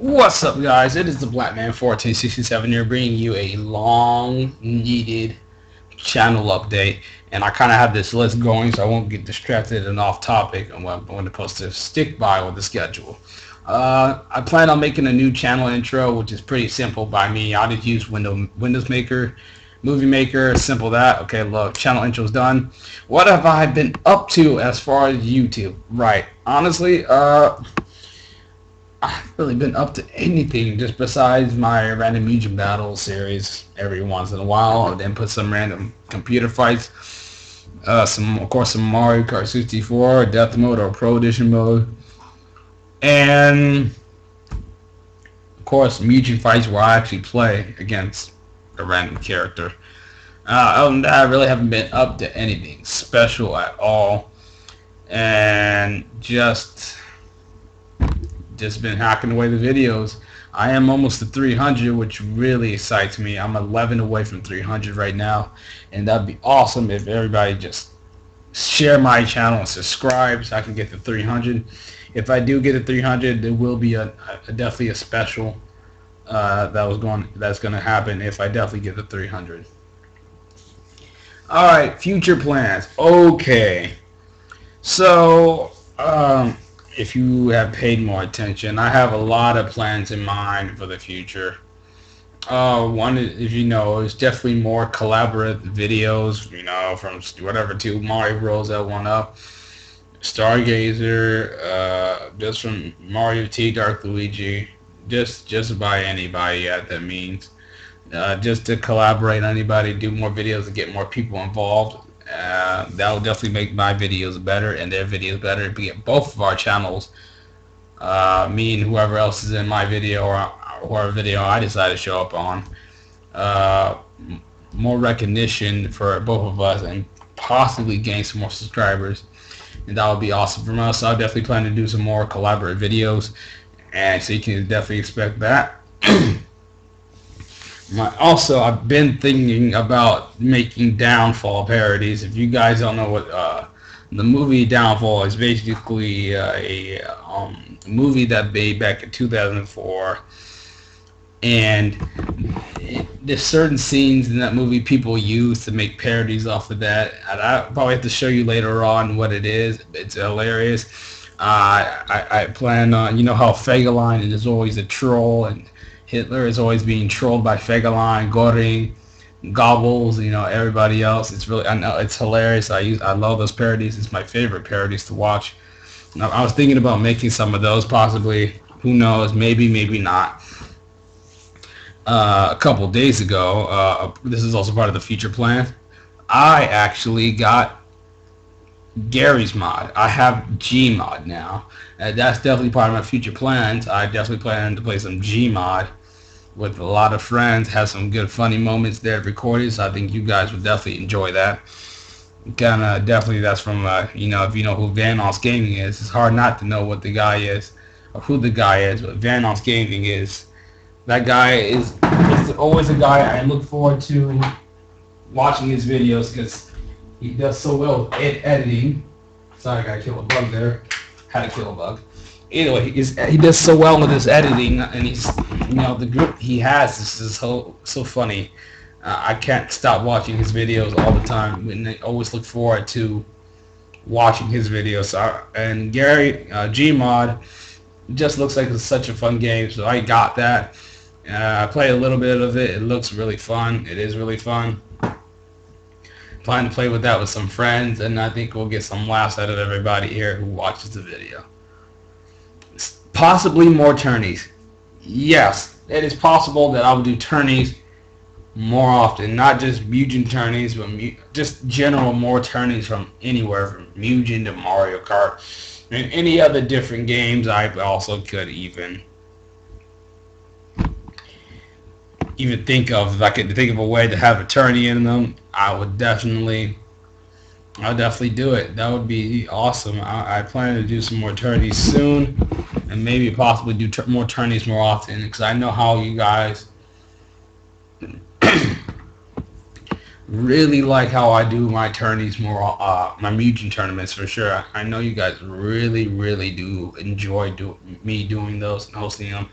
What's up, guys? It is the BM1467 here, bringing you a long-needed channel update. And I kind of have this list going, so I won't get distracted and off topic. I'm supposed to stick by with the schedule. I plan on making a new channel intro, which is pretty simple by me. I'll just use Windows Maker, Movie Maker, simple that. Okay, look, channel intro's done. What have I been up to as far as YouTube? Right, honestly, I haven't really been up to anything just besides my random M.U.G.E.N battle series every once in a while, and then put some random computer fights. Of course, some Mario Kart 64, Death Mode or Pro Edition mode, and of course M.U.G.E.N fights where I actually play against a random character. Other than that, I really haven't been up to anything special at all, and just been hacking away the videos. I am almost to 300, which really excites me. I'm 11 away from 300 right now, and that'd be awesome if everybody just share my channel and subscribe so I can get to 300. If I do get to 300, there will be definitely a special that's going to happen if I definitely get to 300. All right, future plans. Okay, so if you have paid more attention, I have a lot of plans in mind for the future. One, if you know, is definitely more collaborative videos, you know, from whatever to Mario Bros. L1-Up, Stargazer, just from Mario T, Dark Luigi, just by anybody, yeah, that means. Just to collaborate on anybody, do more videos and get more people involved. That will definitely make my videos better and their videos better. Be it both of our channels, me and whoever else is in my video or whoever video I decide to show up on, more recognition for both of us and possibly gain some more subscribers, and that would be awesome from us. So I definitely plan to do some more collaborative videos, and so you can definitely expect that. Also, I've been thinking about making Downfall parodies. If you guys don't know what the movie Downfall is, basically a movie that made back in 2004, and there's certain scenes in that movie people use to make parodies off of that. And I probably have to show you later on what it is. It's hilarious. I plan on, you know how Fegaline is always a troll, and Hitler is always being trolled by Fegaline, Goring, Gobbles, you know, everybody else. It's really, I know, it's hilarious. I love those parodies. It's my favorite parodies to watch. Now, I was thinking about making some of those, possibly. Who knows? Maybe, maybe not. A couple days ago, this is also part of the future plan, I actually got Gary's mod. I have G-Mod now. That's definitely part of my future plans. I definitely plan to play some G-Mod with a lot of friends, have some good funny moments there recorded, so I think you guys would definitely enjoy that. Definitely that's from, you know, if you know who Vanos Gaming is, it's hard not to know what the guy is, or who the guy is, but Vanos Gaming is, that guy is always a guy I look forward to watching his videos, because he does so well with editing. Sorry, I gotta kill a bug there. Had to kill a bug. Anyway, he does so well with his editing, and he's, you know, the group he has is so funny. I can't stop watching his videos all the time, and I always look forward to watching his videos. And Gary G-Mod just looks like it's such a fun game, so I got that. I played a little bit of it. It looks really fun. It is really fun. Plan to play with that with some friends, and I think we'll get some laughs out of everybody here who watches the video. Possibly more tourneys. Yes, it is possible that I will do tourneys more often, not just M.U.G.E.N tourneys, but just general more tourneys from anywhere, from M.U.G.E.N to Mario Kart and any other different games. I also could even think of, if I could think of a way to have a tourney in them, I'll definitely do it. That would be awesome. I plan to do some more tourneys soon, and maybe possibly do more tourneys more often, because I know how you guys really like how I do my tourneys more, my Mu.G.E.N tournaments for sure. I know you guys really do enjoy me doing those and hosting them.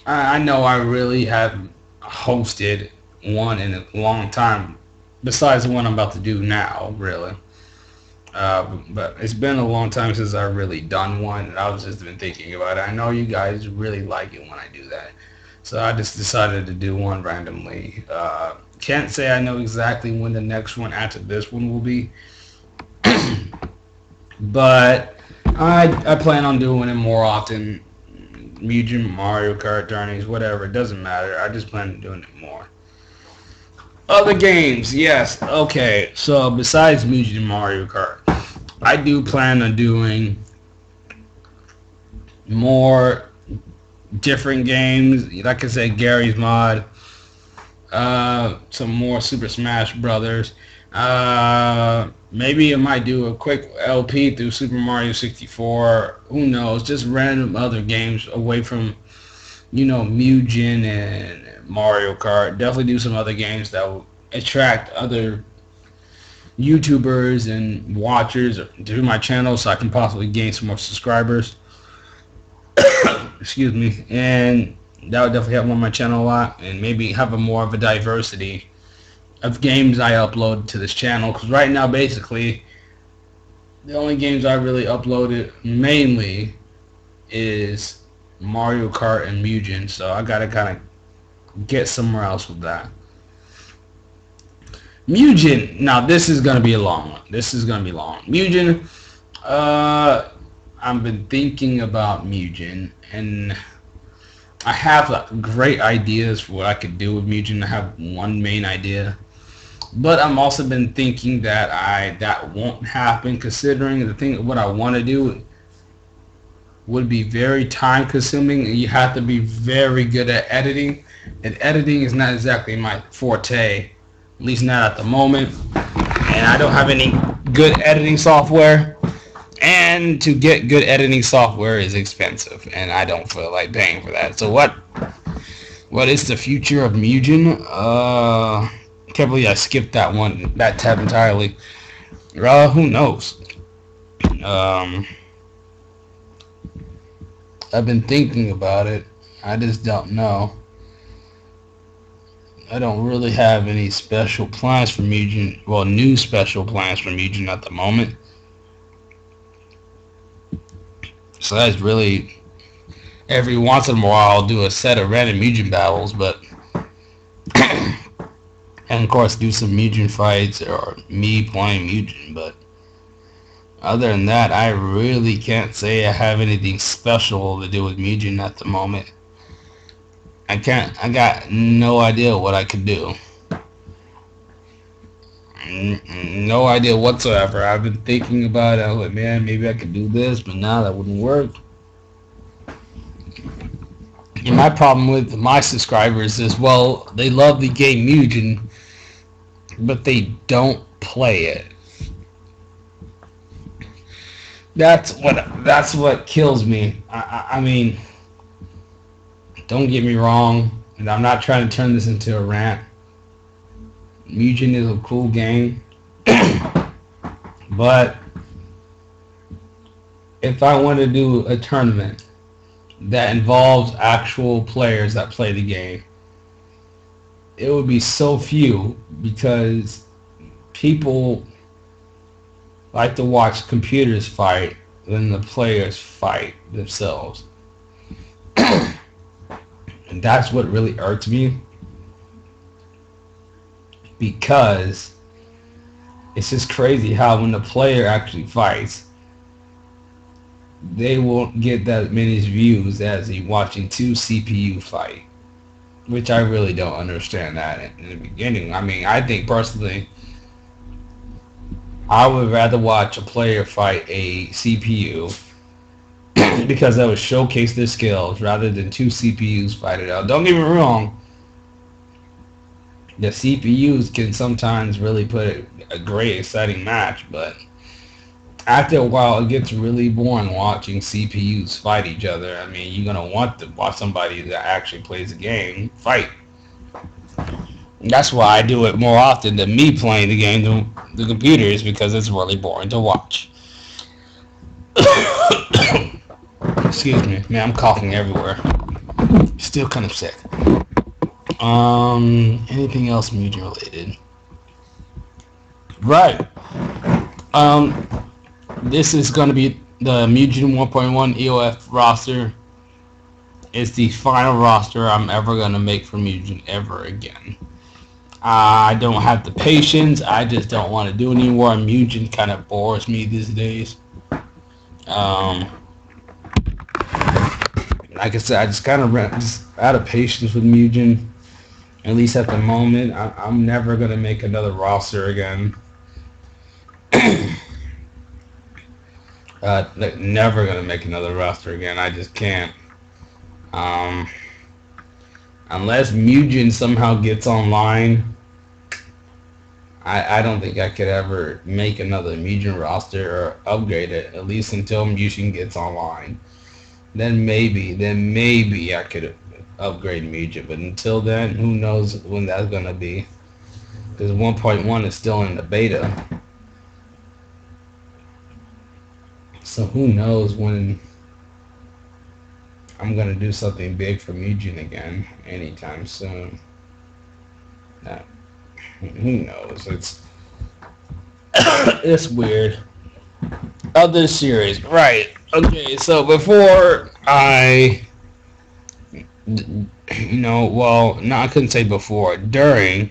I know I really haven't hosted one in a long time, besides the one I'm about to do now, really. But it's been a long time since I've really done one, and I was just been thinking about it. I know you guys really like it when I do that, so I just decided to do one randomly. Can't say I know exactly when the next one after this one will be, but I plan on doing it more often. Mu.G.E.N, Mario Kart tourneys, whatever, it doesn't matter. I just plan on doing it more. Other games, yes. Okay, so besides Mu.G.E.N and Mario Kart, I do plan on doing more different games. Like I said, Gary's Mod, some more Super Smash Brothers. Maybe I might do a quick LP through Super Mario 64. Who knows? Just random other games away from, Mu.G.E.N and Mario Kart. Definitely do some other games that will attract other YouTubers and watchers to my channel, so I can possibly gain some more subscribers. Excuse me. And that would definitely help on my channel a lot, and maybe have a more of a diversity of games I upload to this channel, because right now basically the only games I really uploaded mainly is Mario Kart and Mu.G.E.N, so I gotta kind of get somewhere else with that. Mu.G.E.N, now this is gonna be a long one. Mu.G.E.N, I've been thinking about Mu.G.E.N, and I have like great ideas for what I could do with Mu.G.E.N. I have one main idea, but I'm also been thinking that that won't happen, considering what I want to do would be very time consuming, and you have to be very good at editing, and editing is not exactly my forte, at least not at the moment, and I don't have any good editing software, and to get good editing software is expensive, and I don't feel like paying for that. So what is the future of Mu.G.E.N? Can't believe I skipped that tab entirely. Who knows? I've been thinking about it. I just don't know. I don't really have any special plans for Mu.G.E.N. Well, new special plans for Mu.G.E.N at the moment. So that's really, every once in a while I'll do a set of random Mu.G.E.N battles, but and of course do some Mu.G.E.N fights or me playing Mu.G.E.N, but other than that, I really can't say I have anything special to do with Mu.G.E.N at the moment. I got no idea what I could do. No idea whatsoever. I've been thinking about it. I was like, man, maybe I could do this, but now that wouldn't work. And my problem with my subscribers is, well, they love the game Mu.G.E.N, but they don't play it. That's what kills me. I mean, don't get me wrong, and I'm not trying to turn this into a rant. Mu.G.E.N is a cool game, but if I want to do a tournament that involves actual players that play the game, it would be so few, because people like to watch computers fight than the players fight themselves. And that's what really irks me, because it's just crazy how when the player actually fights, they won't get that many views as watching two CPU fight, which I really don't understand that in the beginning. I mean, I think personally, I would rather watch a player fight a CPU because that would showcase their skills rather than two CPUs fight it out. Don't get me wrong, the CPUs can sometimes really put a great exciting match, but after a while it gets really boring watching CPUs fight each other. I mean, you're going to want to watch somebody that actually plays the game fight. That's why I do it more often than me playing the game than the computers, because it's really boring to watch. Excuse me, man, I'm coughing everywhere. Still kind of sick. Anything else Mugen related? Right. This is going to be the Mu.G.E.N 1.1 EOF roster. It's the final roster I'm ever going to make for Mu.G.E.N ever again. I don't have the patience. I just don't want to do it anymore. Mu.G.E.N kind of bores me these days. Like I said, I just kind of just out of patience with Mu.G.E.N. At least at the moment, I'm never going to make another roster again. Never going to make another roster again. I just can't. Unless Mu.G.E.N somehow gets online, I don't think I could ever make another Mu.G.E.N roster or upgrade it, at least until Mu.G.E.N gets online. Then maybe I could upgrade Mu.G.E.N, but until then, who knows when that's gonna be? Because 1.1 is still in the beta, so who knows when I'm gonna do something big for Mu.G.E.N again anytime soon. Who knows? It's weird. Other series, right? Okay, so before I I couldn't say before. During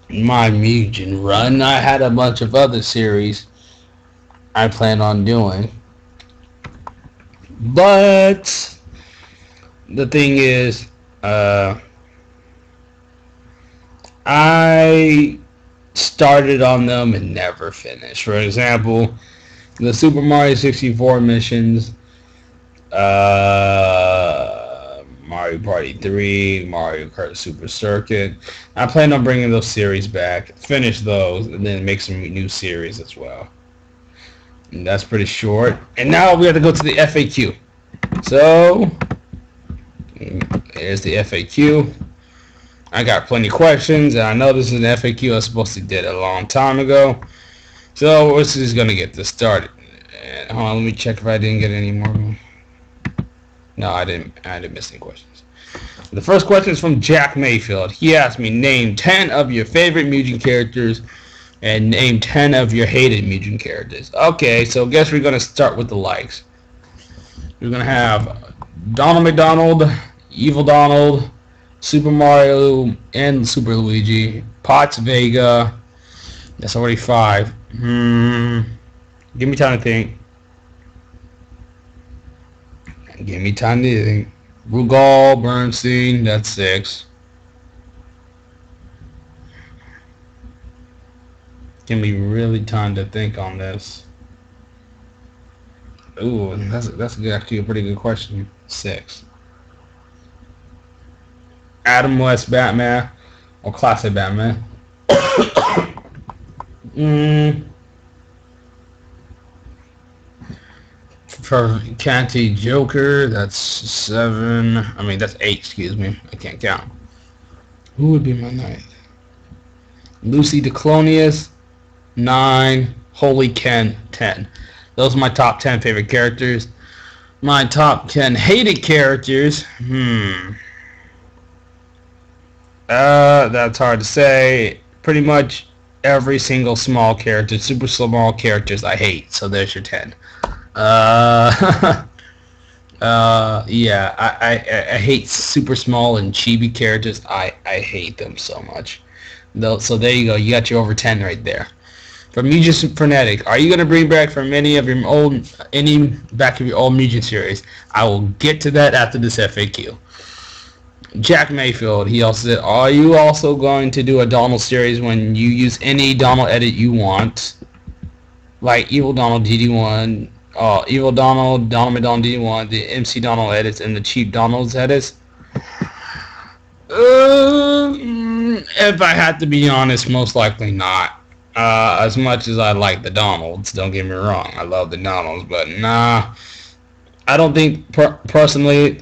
my Mu.G.E.N run, I had a bunch of other series I planned on doing. But the thing is, I started on them and never finished. For example, the Super Mario 64 missions, Mario Party 3, Mario Kart Super Circuit. I plan on bringing those series back, finish those, and then make some new series as well. And that's pretty short. And now we have to go to the FAQ. So, here's the FAQ. I got plenty of questions, and I know this is an FAQ I was supposed to did a long time ago. So we're just gonna get this started. And hold on, let me check if I didn't get any more. No, I didn't miss any questions. The first question is from Jack Mayfield. He asked me, name 10 of your favorite Mu.G.E.N characters and name 10 of your hated Mu.G.E.N characters. Okay, so I guess we're gonna start with the likes. We're gonna have Donald McDonald, Evil Donald, Super Mario and Super Luigi, Potts Vega. That's already 5. Give me time to think. Rugal, Bernstein, that's 6. Give me really time to think on this. Ooh, that's actually a pretty good question. 6. Adam West Batman or classic Batman. For Canty Joker, that's 7. I mean, that's 8. Excuse me, I can't count. Who would be my 9th? Lucy DeClonius, 9. Holy Ken, 10. Those are my top 10 favorite characters. My top 10 hated characters. That's hard to say. Pretty much every single small character, super small characters I hate. So there's your 10. Yeah, I hate super small and chibi characters. I hate them so much. So there you go. You got your over 10 right there. For Mu.G.E.N Frenetic, are you going to bring back from any of your old Mu.G.E.N series? I will get to that after this FAQ. Jack Mayfield, he also said, are you also going to do a Donald series when you use any Donald edit you want? Like Evil Donald DD1, Evil Donald, Donald McDonald DD1, the MC Donald edits, and the cheap Donald's edits? If I had to be honest, most likely not. As much as I like the Donalds, don't get me wrong, I love the Donalds, but nah. I don't think personally,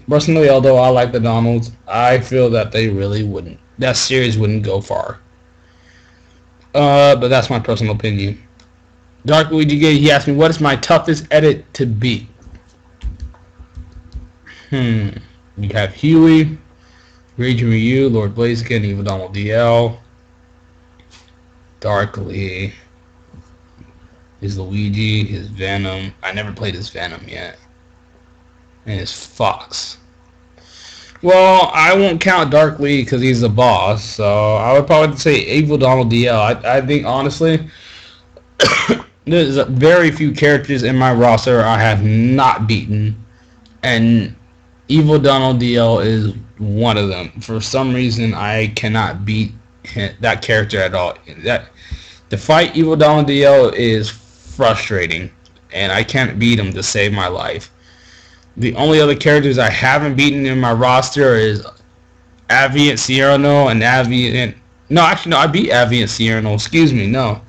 although I like the Donalds, I feel that they really wouldn't. That series wouldn't go far. But that's my personal opinion. Dark Luigi, he asked me, what is my toughest edit to beat? You have Huey, Raging Ryu, Lord Blaziken, Evil Donald DL, Darkly, his Luigi, his Venom. I never played his Venom yet. And his Fox. Well, I won't count Darkly because he's the boss, so I would probably say Evil Donald DL. I think, honestly, there's very few characters in my roster I have not beaten, and Evil Donald DL is one of them. For some reason, I cannot beat that character at all. To fight Evil Donald DL is frustrating, and I can't beat him to save my life. The only other characters I haven't beaten in my roster is Aviant Cyrano and Aviant... No, actually, no, I beat Aviant Cyrano. Excuse me, no.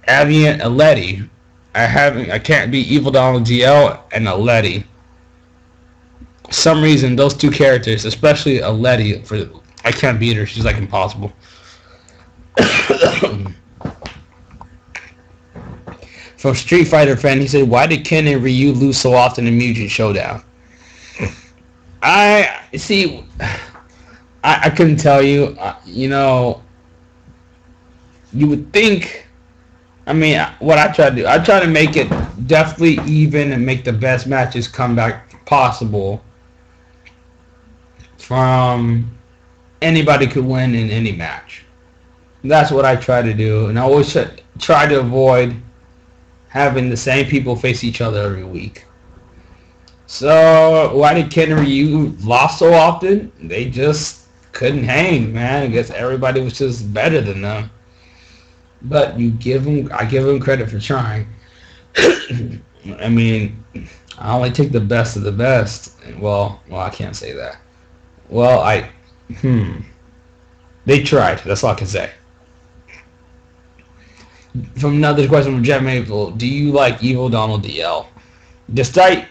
Aviant Aleti. I can't beat Evil Donald DL and Aleti. For some reason, those two characters, especially Aleti, I can't beat her. She's like impossible. From Street Fighter fan, he said, why did Ken and Ryu lose so often in M.U.G.E.N Showdown? I couldn't tell you. You would think, what I try to do, I try to make it definitely even and make the best matches come back possible from anybody could win in any match. That's what I try to do, and I always try to avoid having the same people face each other every week. So why did Ken and Ryu lost so often? They just couldn't hang, man. I guess everybody was just better than them. But I give them credit for trying. I only take the best of the best. Well, I can't say that. Well, they tried. That's all I can say. From another question from Jeff Maple, do you like Evil Donald DL? Despite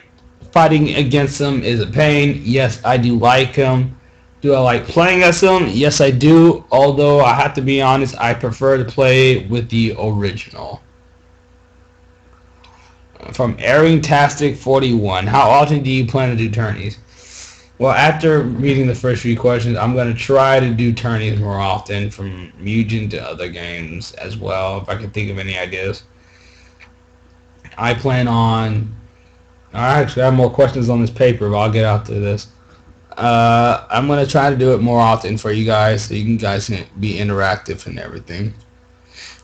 fighting against him is a pain, yes, I do like him. Do I like playing as him? Yes, I do. Although I have to be honest, I prefer to play with the original. From Airing-tastic 41, how often do you plan to do tourneys? Well, after reading the first few questions, I'm going to try to do tourneys more often, from M.U.G.E.N to other games as well, if I can think of any ideas. I plan on... I actually have more questions on this paper, but I'll get out to this. I'm going to try to do it more often for you guys, so you guys can be interactive and everything.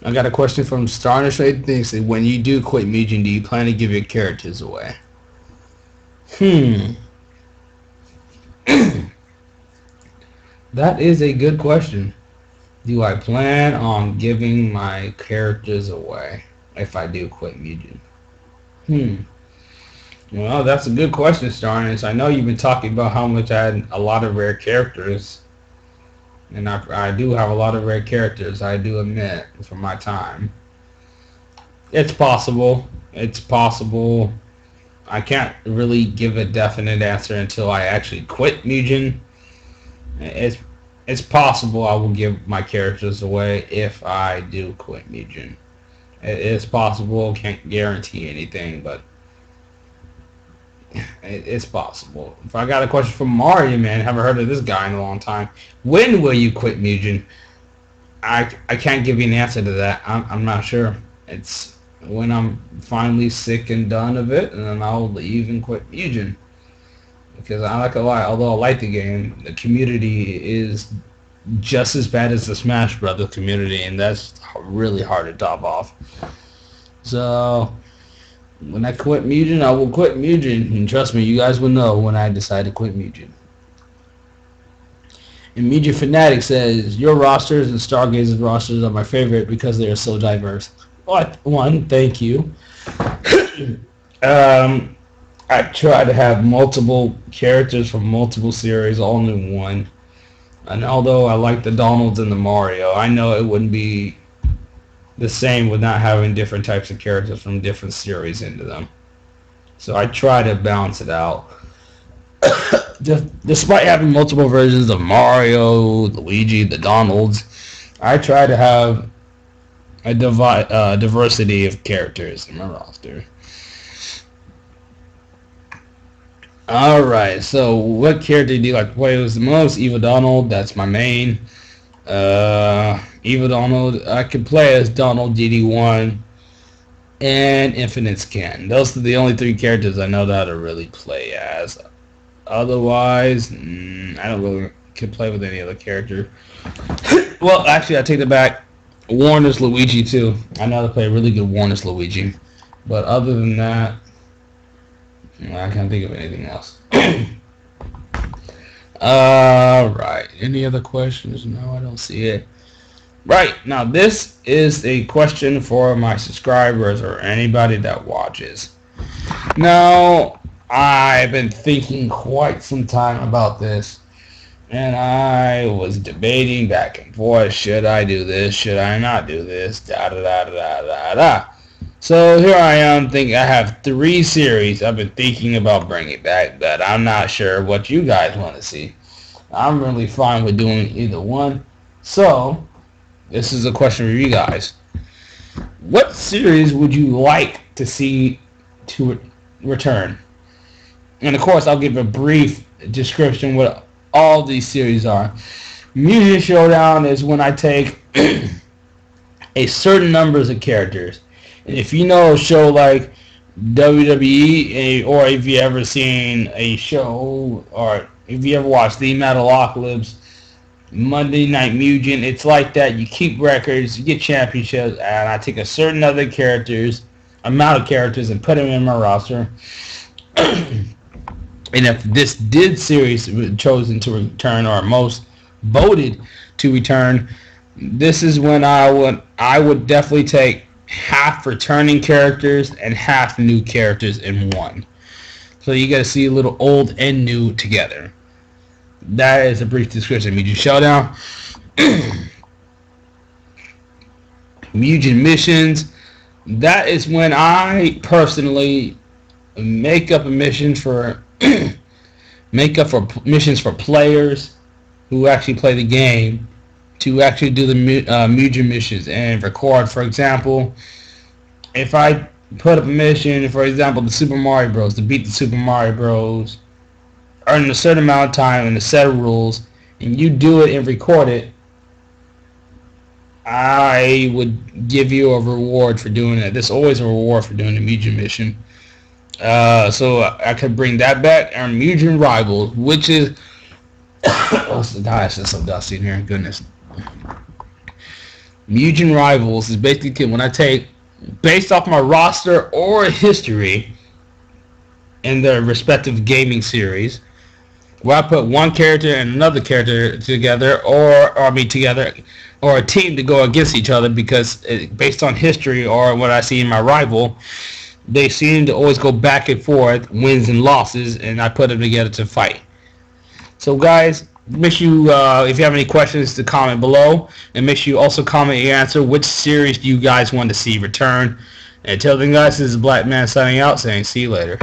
I got a question from Starnish Rated Things. When you do quit M.U.G.E.N, do you plan to give your characters away? That is a good question. Do I plan on giving my characters away if I do quit M.U.G.E.N? Well, that's a good question, Starness. I know you've been talking about how much I had a lot of rare characters. And I do have a lot of rare characters, I do admit, from my time. It's possible. It's possible. I can't really give a definite answer until I actually quit M.U.G.E.N. It's possible I will give my characters away if I do quit M.U.G.E.N. It's possible. Can't guarantee anything, but it's possible. If I got a question from Mario, man, haven't heard of this guy in a long time. When will you quit M.U.G.E.N? I can't give you an answer to that. I'm not sure. It's when I'm finally sick and done of it, and then I'll leave and quit M.U.G.E.N. Because I like a lot. Although I like the game, the community is just as bad as the Smash Brothers community, and that's really hard to top off. So when I quit M.U.G.E.N, I will quit M.U.G.E.N, and trust me, you guys will know when I decide to quit M.U.G.E.N. And M.U.G.E.N Fanatic says, your rosters and Stargaze's rosters are my favorite because they are so diverse. One, thank you. I try to have multiple characters from multiple series all in one. And although I like the Donalds and the Mario, I know it wouldn't be the same with not having different types of characters from different series into them. So I try to balance it out. Despite having multiple versions of Mario, Luigi, the Donalds, I try to have a diversity of characters in my roster. Alright, so what character do you like to play with the most? Evil Donald, that's my main. Evil Donald, I can play as Donald DD1 and Infinite Scan. Those are the only three characters I know that I really play as. Otherwise, I don't really can play with any other character. Well, actually, I take that back. Warner's Luigi too. I know how to play a really good Warner's Luigi, but other than that, I can't think of anything else. Right. Any other questions? No, I don't see it. Right. Now, this is a question for my subscribers or anybody that watches. Now, I've been thinking quite some time about this, and I was debating back and forth. Should I do this? Should I not do this? Da da da da da da. So here I am thinking I have 3 series I've been thinking about bringing back, but I'm not sure what you guys want to see. I'm really fine with doing either one. So this is a question for you guys. What series would you like to see to return? And of course, I'll give a brief description what all these series are. Music Showdown is when I take a certain numbers of characters. And if you know a show like WWE, or if you ever seen a show, or if you ever watched the Metalocalypse, Monday Night M.U.G.E.N, it's like that. You keep records, you get championships, and I take a certain other amount of characters, and put them in my roster. And if this series chosen to return, or most voted to return, this is when I would definitely take half returning characters and half new characters in one. So you got to see a little old and new together. That is a brief description. M.U.G.E.N Showdown. M.U.G.E.N missions. That is when I personally make up missions for missions for players who actually play the game, to actually do the M.U.G.E.N missions and record. For example, if I put up a mission, for example, the Super Mario Bros, to beat the Super Mario Bros, earn a certain amount of time and a set of rules, and you do it and record it, I would give you a reward for doing it. There's always a reward for doing the M.U.G.E.N mission. So I could bring that back. And M.U.G.E.N Rivals, which is gosh, it's so dusty in here. Goodness. M.U.G.E.N Rivals is basically when I take, based off my roster or history in their respective gaming series, where I put one character and another character together, or a team to go against each other, because based on history or what I see in my rival, they seem to always go back and forth, wins and losses, and I put them together to fight. So guys, make sure you, if you have any questions, to comment below, and make sure you also comment your answer. Which series do you guys want to see return? And until then, guys, this is Black Man signing out, saying see you later.